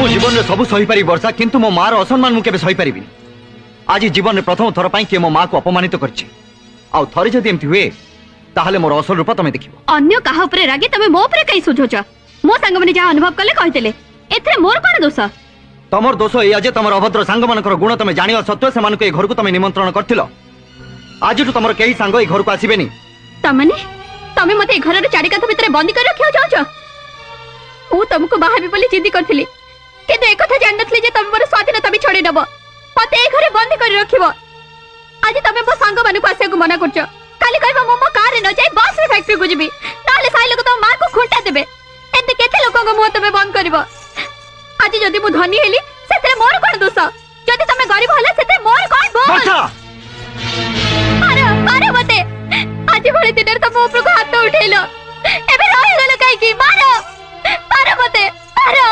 मु जीवन में सब सही पारी वर्षा किंतु मो मार असम्मान मु केबे सही पारिबिनी। आज जीवन में प्रथम थर पई के मो मां को अपमानित करछि आ थरे जदि एमति हुए ताहले मोर असल रूप तमे देखिबो। अन्य काहा ऊपर रागी तमे मो ऊपर कई सुझोच? मो संग माने जा अनुभव कले कहितले एथरे मोर कोन दोष? तमर दोष ए जे तमर अभद्र सांग मानकर गुण तमे जानिवा सत्वे से मानको ए घर को तमे निमंत्रण करथिलो। आज तु तमर केही सांग ए घर को आसीबेनी। तमने तमे मते घर रे चाडी काथ भितरे बंदी कर रखियो जाउछ। मु तुमको बाहाबी बोली जिद्दी करथिली किंतु ए कथा जान नथली जे तमे मोर स्वाधीनता भी छोड़ी दबो मते ए घरे बंदी कर रखिबो। आज तमे मो सांग मानकु आसे को मना करछ। काली कहबो मो कार रे न जाई बस रे फैक्ट्री को जिबी ताले साई लोक तो मार को खुंटा देबे। एते केते लोक को मु तमे बंद करबो। आज जदि मु धनी हेली सेते मोर कोन दोष? जदि तमे गरीब हला सेते मोर कोन दोष? मारो मते आज भले दिन तो मो ऊपर को हाथ उठेलो एबे रहि गेलो काई की? मारो मारो मते मारो।